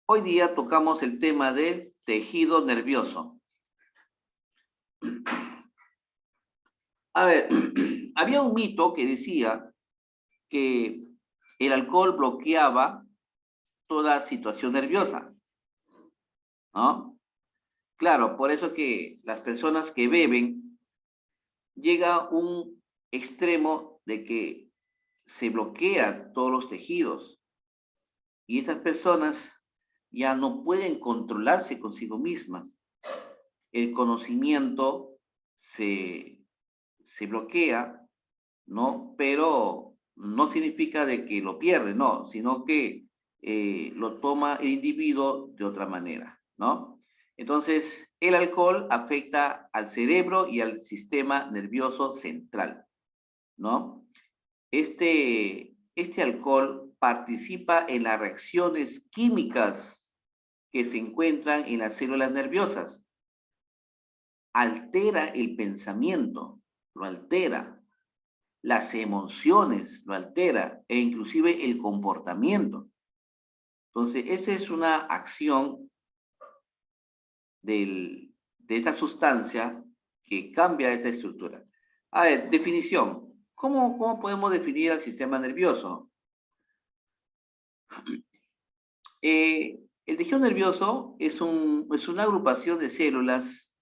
Hoy día tocamos el tema del tejido nervioso. A ver, había un mito que decía que el alcohol bloqueaba toda situación nerviosa, ¿no? Claro, por eso que las personas que beben llega un extremo de que se bloquean todos los tejidos y estas personas ya no pueden controlarse consigo mismas. El conocimiento se, se bloquea, ¿no? Pero no significa de que lo pierde, no, sino que lo toma el individuo de otra manera, ¿no? Entonces, el alcohol afecta al cerebro y al sistema nervioso central, ¿no? Este alcohol participa en las reacciones químicas que se encuentran en las células nerviosas, altera el pensamiento, lo altera, las emociones lo altera e inclusive el comportamiento. Entonces, esa es una acción de esta sustancia que cambia esta estructura. A ver, definición. ¿Cómo podemos definir al sistema nervioso? El tejido nervioso es una agrupación de células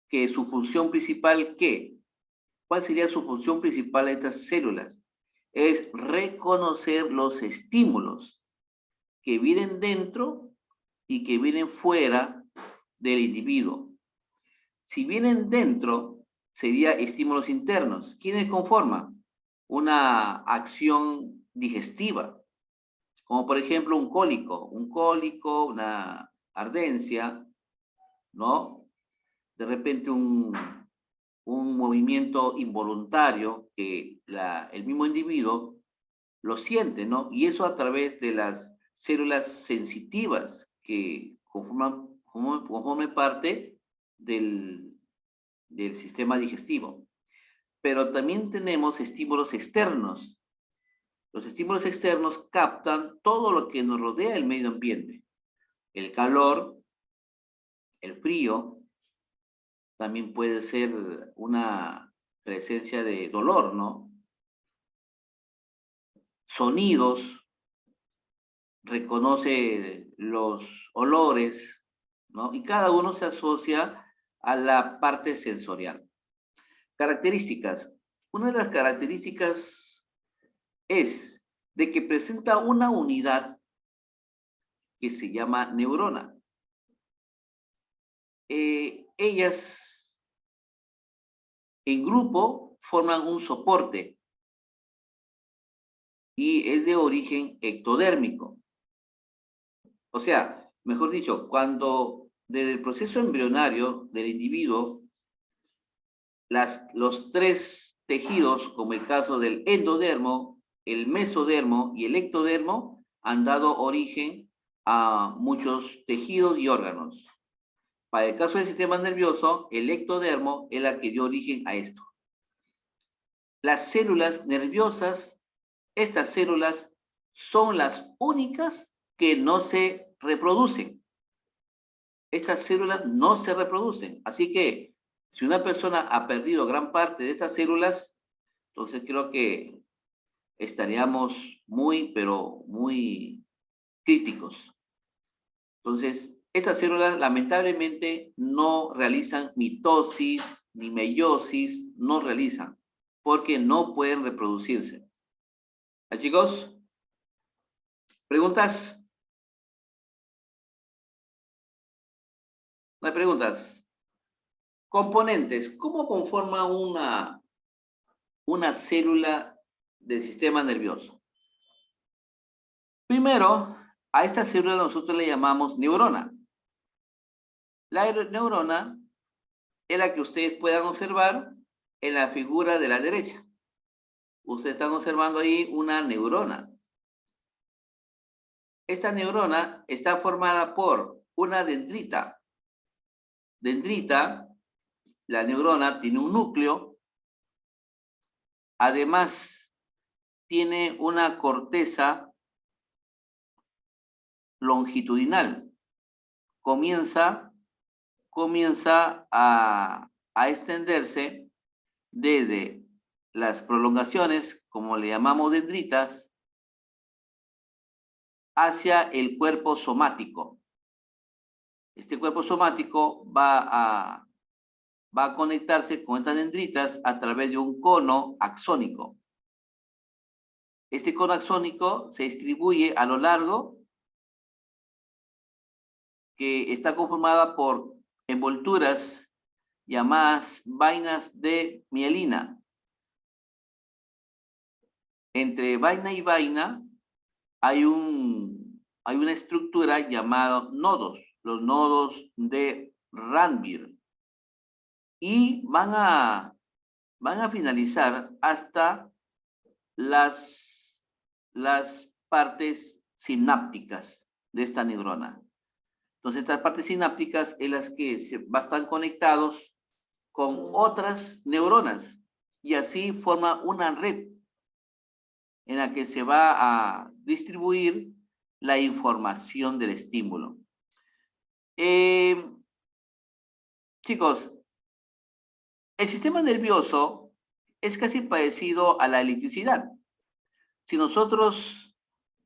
que su función principal, ¿qué? ¿Cuál sería su función principal de estas células? Es reconocer los estímulos que vienen dentro y que vienen fuera del individuo. Si vienen dentro, sería estímulos internos. ¿Quiénes conforman? Una acción digestiva, como por ejemplo un cólico, una ardencia, ¿no? De repente un movimiento involuntario que el mismo individuo lo siente, ¿no? Y eso a través de las células sensitivas que conforman parte del sistema digestivo. Pero también tenemos estímulos externos. Los estímulos externos captan todo lo que nos rodea el medio ambiente. El calor, el frío, también puede ser una presencia de dolor, ¿no? Sonidos, reconoce los olores, ¿no? Y cada uno se asocia a la parte sensorial. Características. Una de las características es de que presenta una unidad que se llama neurona. Ellas en grupo forman un soporte y es de origen ectodérmico. O sea, mejor dicho, cuando desde el proceso embrionario del individuo, los tres tejidos, como el caso del endodermo, el mesodermo y el ectodermo, han dado origen a muchos tejidos y órganos. Para el caso del sistema nervioso, el ectodermo es la que dio origen a esto. Las células nerviosas, estas células son las únicas que no se reproducen. Estas células no se reproducen. Así que si una persona ha perdido gran parte de estas células, entonces creo que estaríamos muy, pero muy críticos. Entonces, estas células lamentablemente no realizan mitosis ni meiosis, no realizan, porque no pueden reproducirse. ¿Ah, chicos? ¿Preguntas? No hay preguntas. Componentes. ¿Cómo conforma una célula del sistema nervioso? Primero, a esta célula nosotros le llamamos neurona. La neurona es la que ustedes puedan observar en la figura de la derecha. Ustedes están observando ahí una neurona. Esta neurona está formada por una dendrita. Dendrita, la neurona tiene un núcleo, además tiene una corteza longitudinal. Comienza a extenderse desde las prolongaciones, como le llamamos dendritas, hacia el cuerpo somático. Este cuerpo somático va a conectarse con estas dendritas a través de un cono axónico. Este cono axónico se distribuye a lo largo, que está conformada por envolturas llamadas vainas de mielina. Entre vaina y vaina hay una estructura llamada nodos, los nodos de Ranvier. Y van a finalizar hasta las partes sinápticas de esta neurona. Entonces, estas partes sinápticas en las que están conectados con otras neuronas y así forma una red en la que se va a distribuir la información del estímulo. Chicos, el sistema nervioso es casi parecido a la electricidad. Si nosotros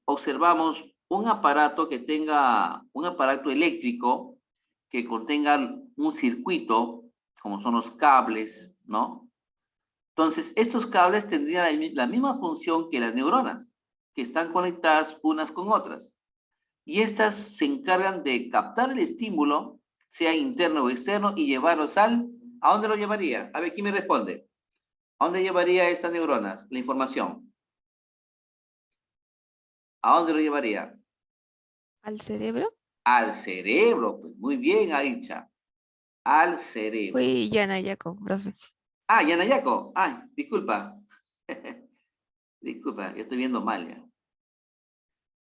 observamos un aparato que tenga un aparato eléctrico que contenga un circuito, como son los cables, ¿no? Entonces, estos cables tendrían la misma función que las neuronas, que están conectadas unas con otras. Y estas se encargan de captar el estímulo, sea interno o externo, y llevarlos ¿a dónde lo llevaría? A ver, ¿quién me responde? ¿A dónde llevaría estas neuronas la información? ¿A dónde lo llevaría? ¿Al cerebro? Al cerebro, pues muy bien, Aicha. Al cerebro. Fui Yanayaco, profe. Ah, Yanayaco. Ay, disculpa. Disculpa, yo estoy viendo mal ya.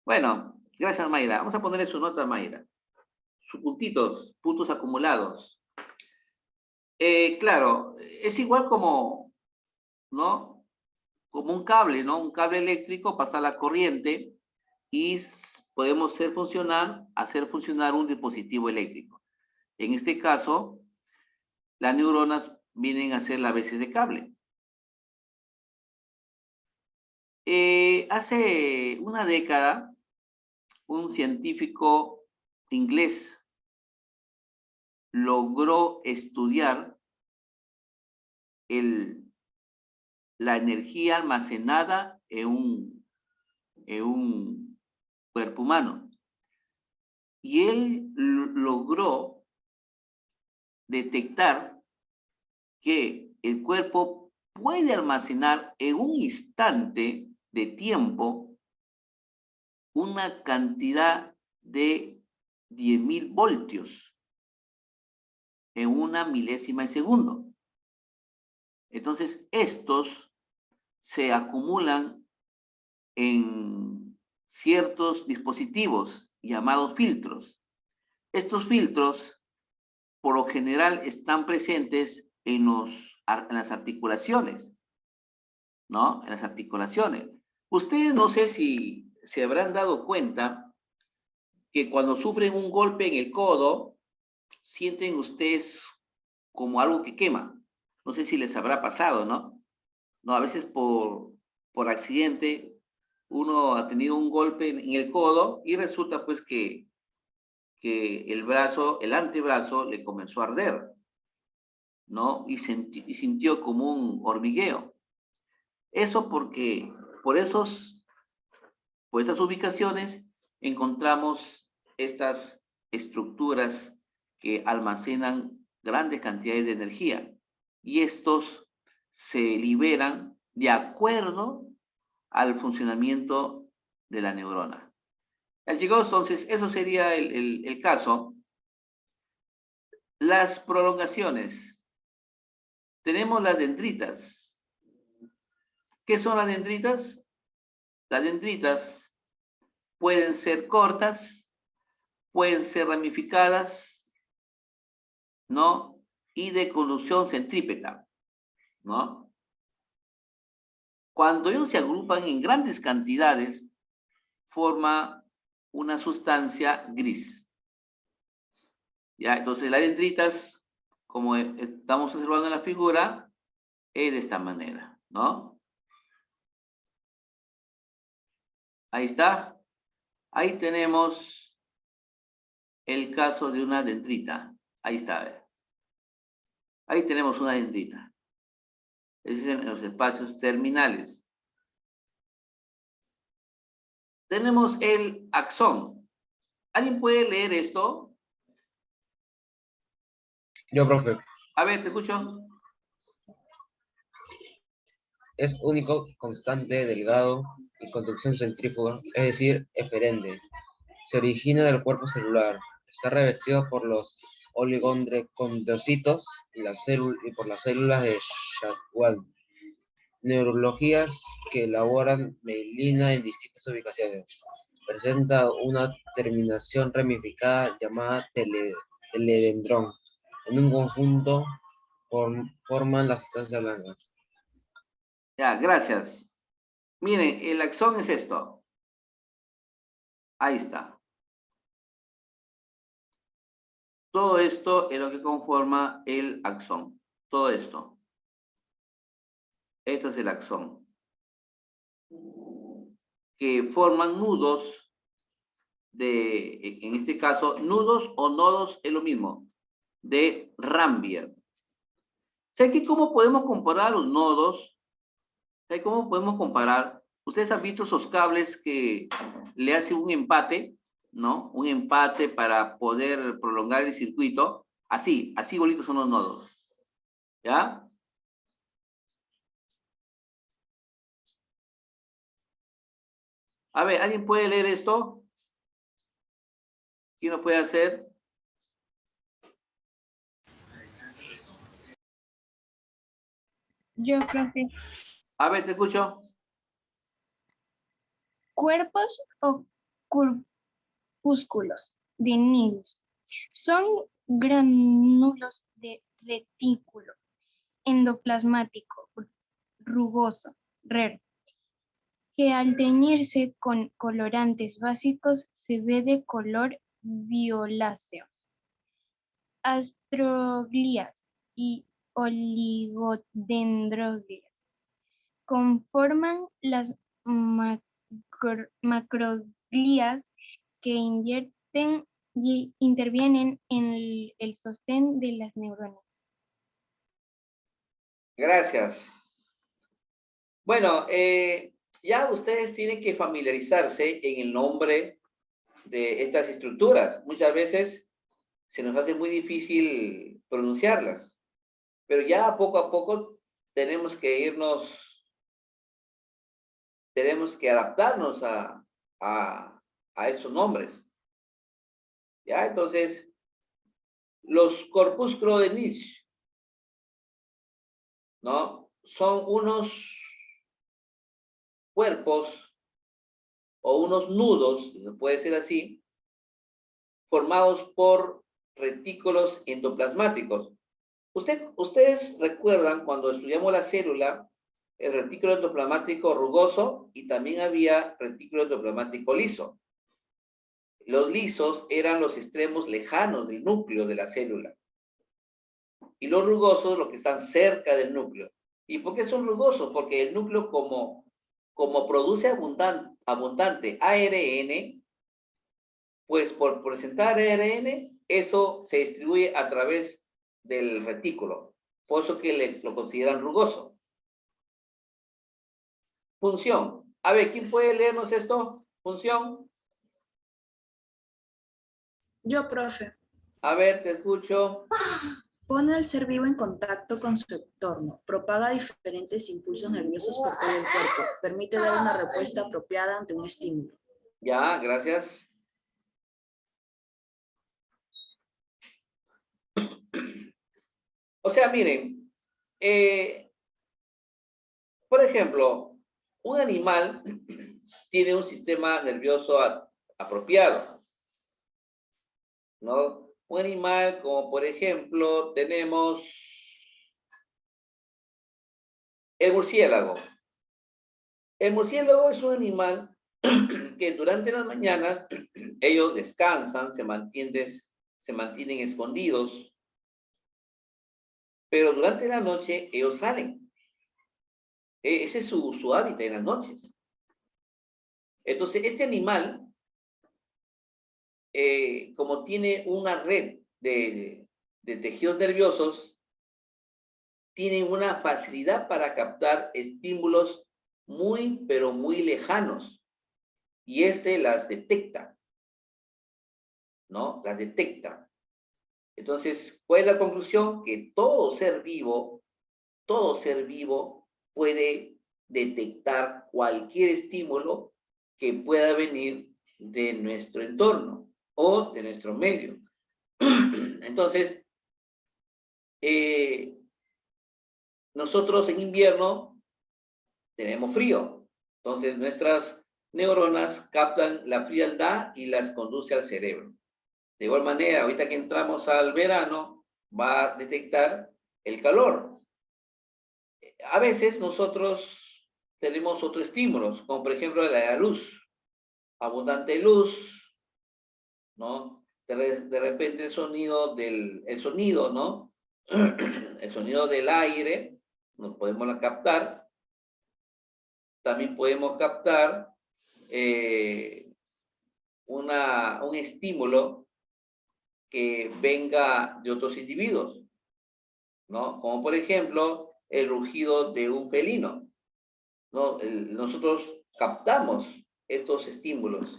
Bueno, gracias, Mayra. Vamos a ponerle su nota, Mayra. Sus puntos acumulados. Claro, es igual como, ¿no? Como un cable, ¿no? Un cable eléctrico pasa la corriente y podemos hacer funcionar un dispositivo eléctrico. En este caso, las neuronas vienen a ser las veces de cable. Hace una década, un científico inglés logró estudiar la energía almacenada en un cuerpo humano. Y él logró detectar que el cuerpo puede almacenar en un instante de tiempo una cantidad de 10.000 voltios en una milésima de segundo. Entonces, estos se acumulan en ciertos dispositivos llamados filtros. Estos filtros, por lo general, están presentes en las articulaciones, ¿no? En las articulaciones. Ustedes no sé si se habrán dado cuenta que cuando sufren un golpe en el codo, sienten ustedes como algo que quema. No sé si les habrá pasado, ¿no? No, a veces por accidente uno ha tenido un golpe en el codo y resulta pues que el antebrazo le comenzó a arder, ¿no? Y sintió como un hormigueo. Eso porque por esas ubicaciones encontramos estas estructuras que almacenan grandes cantidades de energía y estos se liberan de acuerdo al funcionamiento de la neurona. Ya, chicos, entonces eso sería el caso. Las prolongaciones. Tenemos las dendritas. ¿Qué son las dendritas? Las dendritas pueden ser cortas, pueden ser ramificadas, ¿no? Y de conducción centrípeta, ¿no? Cuando ellos se agrupan en grandes cantidades, forma una sustancia gris. Ya, entonces las dendritas, como estamos observando en la figura, es de esta manera, ¿no? Ahí está. Ahí tenemos el caso de una dendrita. Ahí está, a ver. Ahí tenemos una dendrita. Es en los espacios terminales. Tenemos el axón. ¿Alguien puede leer esto? Yo, profe. A ver, te escucho. Es único, constante, delgado y conducción centrífuga, es decir, eferente. Se origina del cuerpo celular. Está revestido por los oligondrecitos y por las células de Schwann. Neurologías que elaboran mielina en distintas ubicaciones. Presenta una terminación ramificada llamada teledendrón. En un conjunto forman la sustancia blanca. Ya, gracias. Miren, el axón es esto. Ahí está. Todo esto es lo que conforma el axón. Todo esto. Esto es el axón. Que forman nudos en este caso, nudos o nodos es lo mismo, de Rambier. ¿Sabe qué? ¿Cómo podemos comparar los nodos? ¿Sabe cómo podemos comparar? Ustedes han visto esos cables que le hacen un empate, ¿no? Un empate para poder prolongar el circuito. Así bonitos son los nodos. ¿Ya? A ver, ¿alguien puede leer esto? ¿Quién lo puede hacer? Yo, profe. A ver, te escucho. Cuerpos o corpúsculos de nidos son gránulos de retículo endoplasmático rugoso, raro, que al teñirse con colorantes básicos se ve de color violáceo. Astroglías y oligodendroglías conforman las macroglías que intervienen en el sostén de las neuronas. Gracias. Bueno, ya ustedes tienen que familiarizarse en el nombre de estas estructuras. Muchas veces se nos hace muy difícil pronunciarlas, pero ya poco a poco tenemos que adaptarnos a esos nombres. ¿Ya? Entonces, los corpúsculos de Nietzsche, ¿no? Son unos cuerpos o unos nudos, si se puede decir así, formados por retículos endoplasmáticos. Ustedes recuerdan cuando estudiamos la célula, el retículo endoplasmático rugoso y también había retículo endoplasmático liso. Los lisos eran los extremos lejanos del núcleo de la célula. Y los rugosos, los que están cerca del núcleo. ¿Y por qué son rugosos? Porque el núcleo, como produce abundante ARN, pues por presentar ARN, eso se distribuye a través del retículo. Por eso que lo consideran rugoso. Función. A ver, ¿quién puede leernos esto? Función. Yo, profe. A ver, te escucho. Pone al ser vivo en contacto con su entorno, propaga diferentes impulsos nerviosos por todo el cuerpo, permite dar una respuesta apropiada ante un estímulo. Ya, gracias. O sea, miren, por ejemplo, un animal tiene un sistema nervioso apropiado, ¿no? Un animal como, por ejemplo, tenemos el murciélago. El murciélago es un animal que durante las mañanas ellos descansan, se mantienen escondidos, pero durante la noche ellos salen. Ese es su hábitat en las noches. Entonces, este animal, como tiene una red de tejidos nerviosos, tiene una facilidad para captar estímulos muy, pero muy lejanos. Y las detecta, ¿no? Las detecta. Entonces, ¿cuál es la conclusión? Que todo ser vivo puede detectar cualquier estímulo que pueda venir de nuestro entorno o de nuestro medio. Entonces, nosotros en invierno tenemos frío. Entonces, nuestras neuronas captan la frialdad y las conduce al cerebro. De igual manera, ahorita que entramos al verano, va a detectar el calor. A veces nosotros tenemos otros estímulos, como por ejemplo la luz, abundante luz, ¿no? De repente el sonido, ¿no? El sonido del aire, nos podemos captar. También podemos captar un estímulo que venga de otros individuos, ¿no? Como por ejemplo el rugido de un felino, ¿no? Nosotros captamos estos estímulos.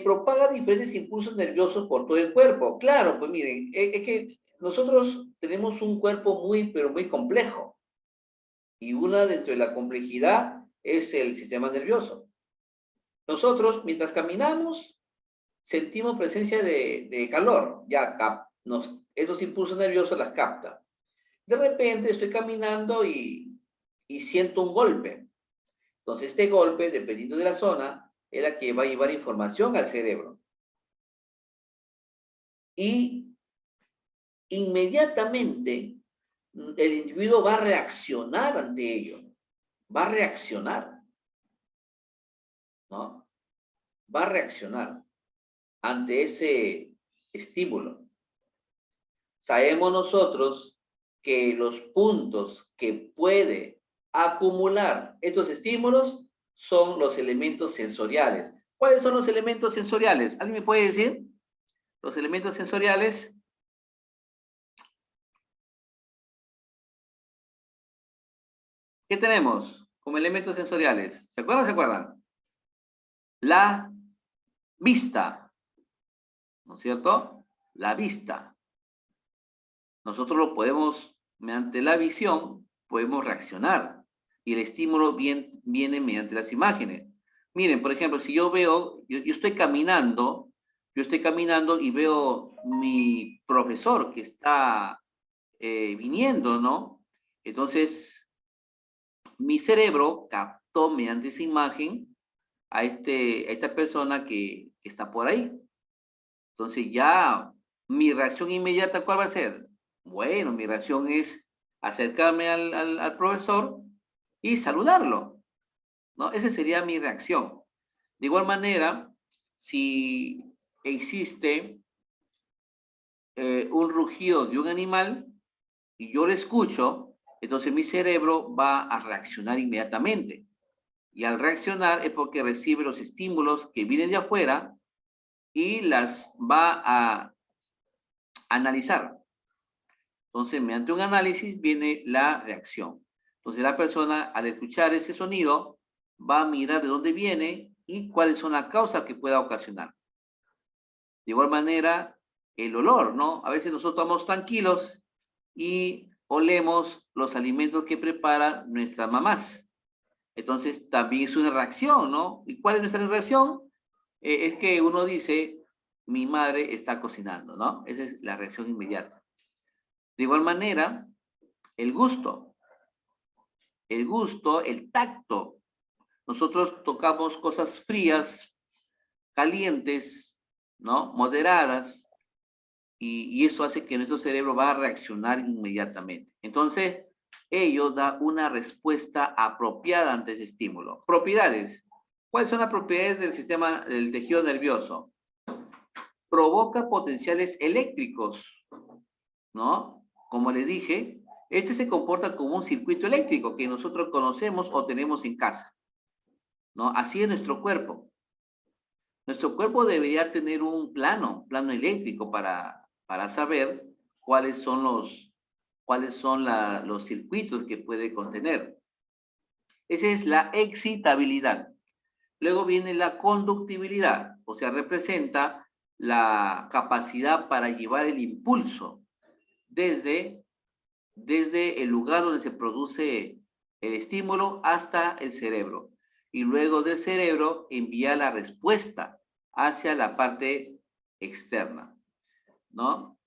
Propaga diferentes impulsos nerviosos por todo el cuerpo. Claro, pues miren, es que nosotros tenemos un cuerpo muy, pero muy complejo. Y una dentro de la complejidad es el sistema nervioso. Nosotros, mientras caminamos, sentimos presencia de calor. Ya esos impulsos nerviosos las capta. De repente estoy caminando y siento un golpe. Entonces este golpe, dependiendo de la zona, es la que va a llevar información al cerebro. Y inmediatamente el individuo va a reaccionar ante ello. Va a reaccionar, ¿no? Va a reaccionar ante ese estímulo. Sabemos nosotros que los puntos que puede acumular estos estímulos son los elementos sensoriales. ¿Cuáles son los elementos sensoriales? ¿Alguien me puede decir? Los elementos sensoriales. ¿Qué tenemos como elementos sensoriales? ¿Se acuerdan o se acuerdan? La vista, ¿no es cierto? La vista. Nosotros lo podemos, mediante la visión, podemos reaccionar. Y el estímulo viene mediante las imágenes. Miren, por ejemplo, si yo veo, yo estoy caminando y veo mi profesor que está viniendo, ¿no? Entonces, mi cerebro captó mediante esa imagen a esta persona que está por ahí. Entonces ya mi reacción inmediata, ¿cuál va a ser? Bueno, mi reacción es acercarme al profesor y saludarlo, ¿no? Esa sería mi reacción. De igual manera, si existe un rugido de un animal y yo lo escucho, entonces mi cerebro va a reaccionar inmediatamente. Y al reaccionar es porque recibe los estímulos que vienen de afuera y las va a analizar. Entonces, mediante un análisis viene la reacción. Entonces, la persona al escuchar ese sonido va a mirar de dónde viene y cuáles son las causas que pueda ocasionar. De igual manera, el olor, ¿no? A veces nosotros estamos tranquilos y olemos los alimentos que preparan nuestras mamás. Entonces, también es una reacción, ¿no? ¿Y cuál es nuestra reacción? Es que uno dice, mi madre está cocinando, ¿no? Esa es la reacción inmediata. De igual manera, el gusto, el tacto. Nosotros tocamos cosas frías, calientes, ¿no? Moderadas, y eso hace que nuestro cerebro va a reaccionar inmediatamente. Entonces, ello da una respuesta apropiada ante ese estímulo. Propiedades. ¿Cuáles son las propiedades del sistema del tejido nervioso? Provoca potenciales eléctricos, ¿no? Como les dije, este se comporta como un circuito eléctrico que nosotros conocemos o tenemos en casa, ¿no? Así es nuestro cuerpo. Nuestro cuerpo debería tener un plano eléctrico para saber cuáles son los circuitos que puede contener. Esa es la excitabilidad. Luego viene la conductibilidad, o sea, representa la capacidad para llevar el impulso desde el lugar donde se produce el estímulo hasta el cerebro. Y luego del cerebro envía la respuesta hacia la parte externa, ¿no?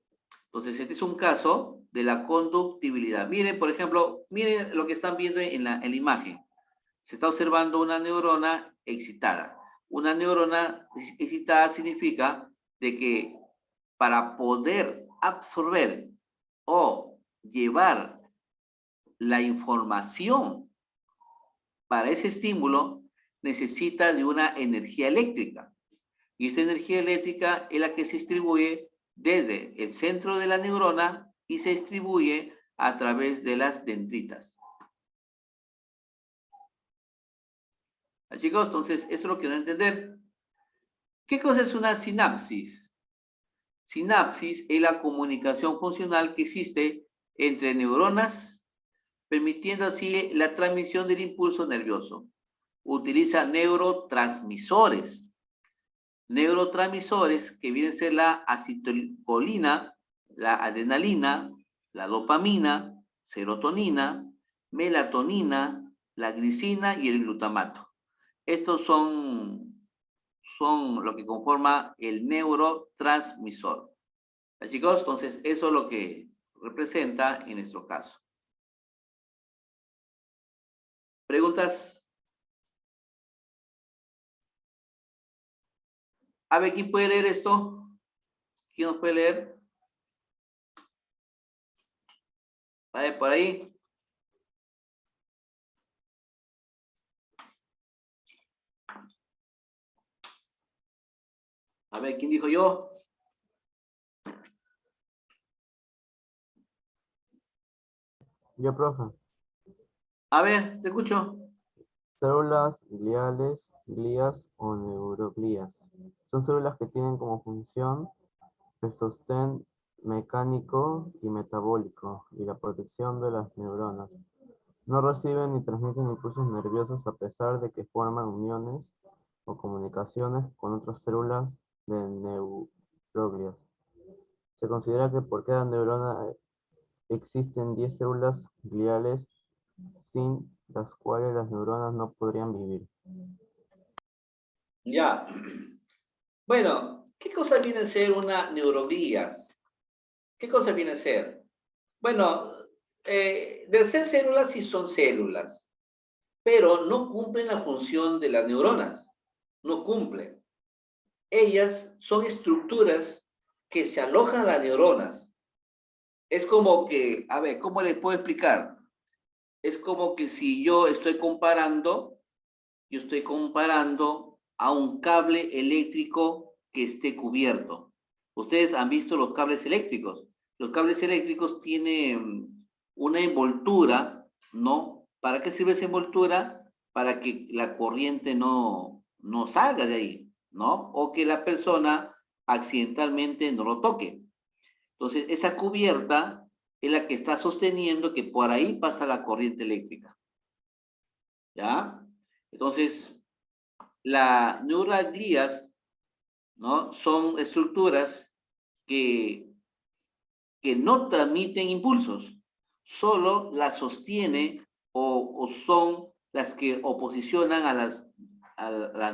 Entonces, este es un caso de la conductibilidad. Miren, por ejemplo, miren lo que están viendo en la imagen. Se está observando una neurona excitada. Una neurona excitada significa de que para poder absorber o llevar la información para ese estímulo, necesita de una energía eléctrica. Y esta energía eléctrica es la que se distribuye desde el centro de la neurona y se distribuye a través de las dendritas. Chicos, entonces, eso es lo que van a entender. ¿Qué cosa es una sinapsis? Sinapsis es la comunicación funcional que existe entre neuronas, permitiendo así la transmisión del impulso nervioso. Utiliza neurotransmisores. Neurotransmisores que vienen a ser la acetilcolina, la adrenalina, la dopamina, serotonina, melatonina, la glicina y el glutamato. Estos son lo que conforma el neurotransmisor. Chicos, entonces eso es lo que representa en nuestro caso. ¿Preguntas? A ver, ¿quién puede leer esto? ¿Quién nos puede leer? A ver, por ahí. A ver, ¿quién dijo yo? Yo, profe. A ver, te escucho. Células gliales, glías o neuroglías. Son células que tienen como función el sostén mecánico y metabólico y la protección de las neuronas. No reciben ni transmiten impulsos nerviosos a pesar de que forman uniones o comunicaciones con otras células de neuroglias. Se considera que por cada neurona existen 10 células gliales sin las cuales las neuronas no podrían vivir. Ya. Bueno, ¿qué cosa viene a ser una neuroglía? ¿Qué cosa viene a ser? Bueno, de ser células sí son células, pero no cumplen la función de las neuronas. No cumplen. Ellas son estructuras que se alojan a las neuronas. Es como que, a ver, ¿cómo les puedo explicar? Es como que si yo estoy comparando a un cable eléctrico que esté cubierto. Ustedes han visto los cables eléctricos. Los cables eléctricos tienen una envoltura, ¿no? ¿Para qué sirve esa envoltura? Para que la corriente no salga de ahí, ¿no? O que la persona accidentalmente no lo toque. Entonces, esa cubierta es la que está sosteniendo que por ahí pasa la corriente eléctrica. ¿Ya? Entonces, las neuralgias, ¿no? Son estructuras que no transmiten impulsos, solo las sostiene o son las que oposicionan a las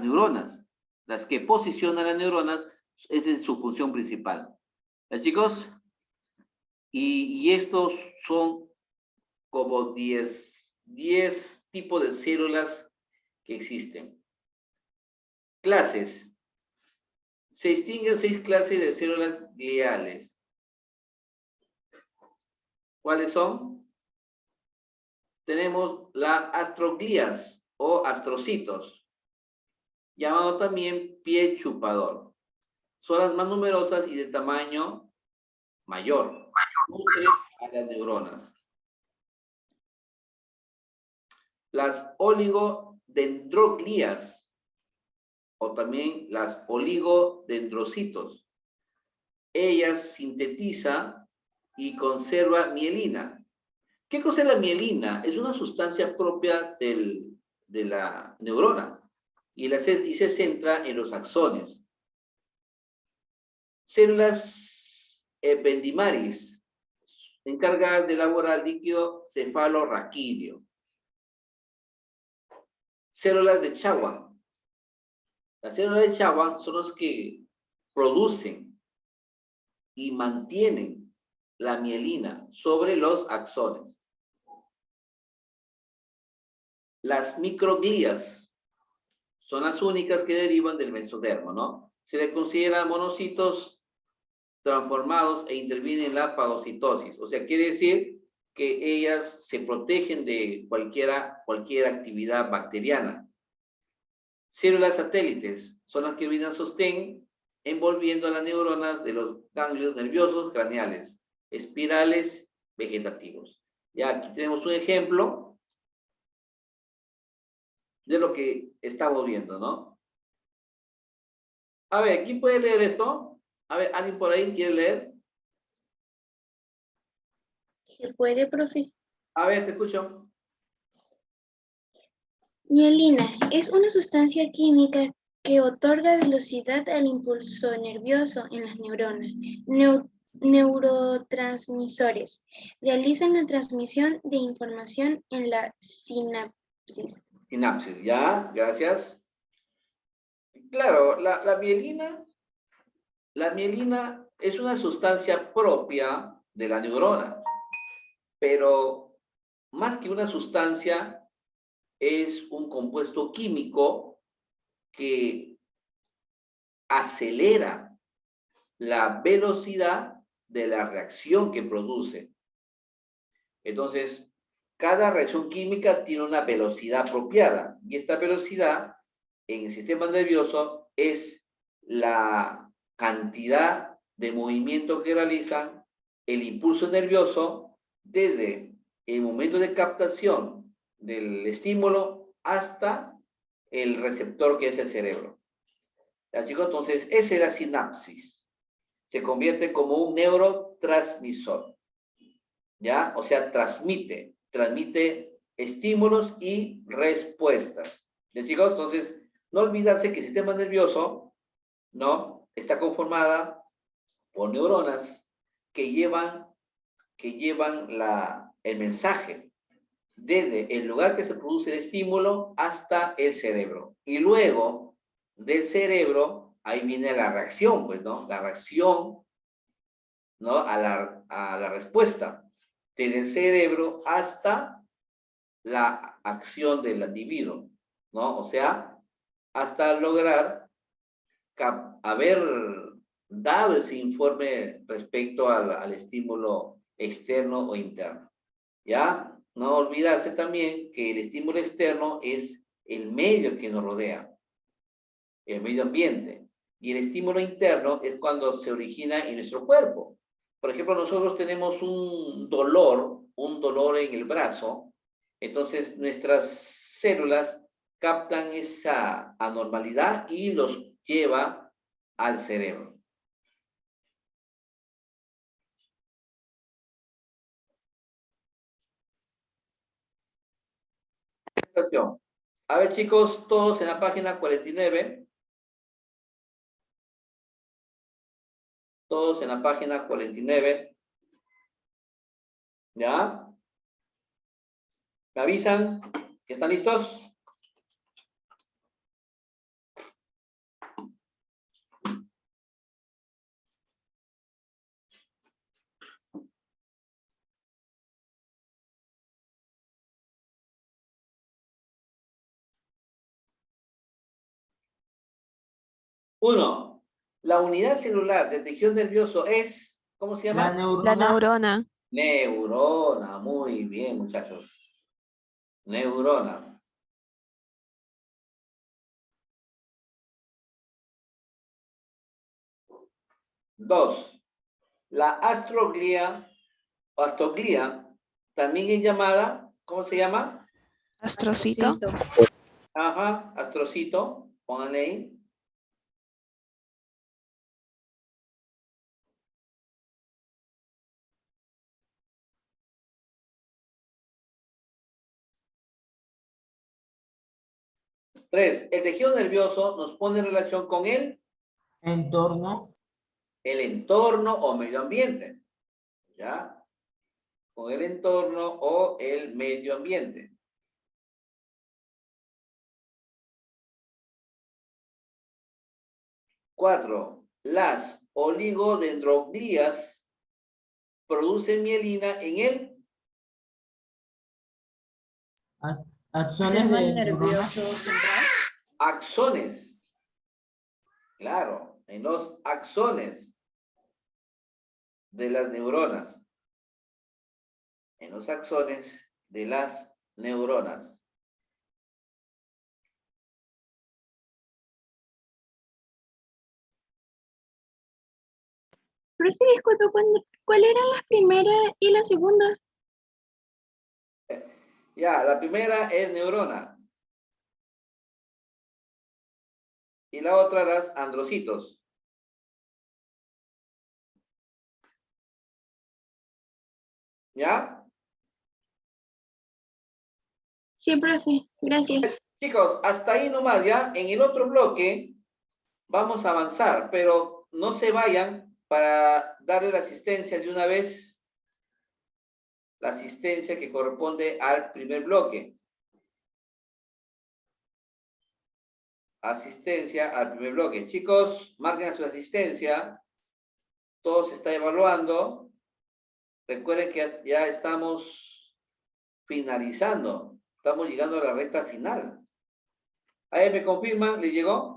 neuronas. Las que posicionan a las neuronas, esa es su función principal. ¿Ya, chicos? Y estos son como 10 tipos de células que existen. Clases. Se distinguen 6 clases de células gliales. ¿Cuáles son? tenemos las astroglías o astrocitos, llamado también pie chupador. Son las más numerosas y de tamaño mayor. Nutren a las neuronas. Las oligodendroglías o también las oligodendrocitos. Ellas sintetizan y conservan mielina. ¿Qué cosa es la mielina? Es una sustancia propia de la neurona y se centra en los axones. Células ependimaris, encargadas de elaborar líquido cefalorraquídeo. Células de Schwann. Las células de Schwann son las que producen y mantienen la mielina sobre los axones. Las microglías son las únicas que derivan del mesodermo, ¿no? Se les considera monocitos transformados e intervienen en la fagocitosis. O sea, quiere decir que ellas se protegen de cualquier actividad bacteriana. Células satélites son las que brindan sostén envolviendo a las neuronas de los ganglios nerviosos craneales, espirales vegetativos. Ya aquí tenemos un ejemplo de lo que estamos viendo, ¿no? A ver, ¿quién puede leer esto? A ver, ¿alguien por ahí quiere leer? ¿Se puede, profe? A ver, te escucho. Mielina es una sustancia química que otorga velocidad al impulso nervioso en las neuronas. Neurotransmisores realizan la transmisión de información en la sinapsis. Sinapsis, ya, gracias. Claro, la mielina es una sustancia propia de la neurona, pero más que una sustancia, es un compuesto químico que acelera la velocidad de la reacción que produce. Entonces, cada reacción química tiene una velocidad apropiada, y esta velocidad en el sistema nervioso es la cantidad de movimiento que realizan el impulso nervioso desde el momento de captación del estímulo hasta el receptor que es el cerebro. ¿Ya, chicos? Entonces, esa es la sinapsis. Se convierte como un neurotransmisor. ¿Ya? O sea, transmite estímulos y respuestas. ¿Ya, chicos? Entonces, no olvidarse que el sistema nervioso, ¿no? Está conformada por neuronas que llevan el mensaje desde el lugar que se produce el estímulo hasta el cerebro. Y luego del cerebro, ahí viene la reacción, pues, ¿no? La reacción, ¿no? A la respuesta. Desde el cerebro hasta la acción del individuo, ¿no? O sea, hasta lograr haber dado ese informe respecto al estímulo externo o interno. ¿Ya? No olvidarse también que el estímulo externo es el medio que nos rodea, el medio ambiente. Y el estímulo interno es cuando se origina en nuestro cuerpo. Por ejemplo, nosotros tenemos un dolor en el brazo, entonces nuestras células captan esa anormalidad y los lleva al cerebro. A ver, chicos, todos en la página 49. Todos en la página 49. ¿Ya? ¿Me avisan que están listos? Uno, la unidad celular del tejido nervioso es, ¿cómo se llama? La neurona. Neurona, muy bien, muchachos. Neurona. Dos, la astroglía también es llamada, ¿cómo se llama? Astrocito. Ajá, astrocito, pónganle ahí. Tres, el tejido nervioso nos pone en relación con el entorno, o medio ambiente. ¿Ya? Con el entorno o el medio ambiente. Cuatro, las oligodendroglías producen mielina en el acciones Sistema de nervioso neuronas, central. axones. Claro, en los axones de las neuronas. En los axones de las neuronas. Profe, disculpe, ¿cuál eran las primera y la segunda? Ya, la primera es neurona. Y la otra las androcitos. ¿Ya? Sí, profe, gracias. Chicos, hasta ahí nomás, ¿ya? En el otro bloque vamos a avanzar, pero no se vayan para darle la asistencia de una vez. La asistencia que corresponde al primer bloque. Asistencia al primer bloque. Chicos, marquen su asistencia. Todo se está evaluando. Recuerden que ya estamos finalizando. Estamos llegando a la recta final. Ahí me confirman, ¿les llegó?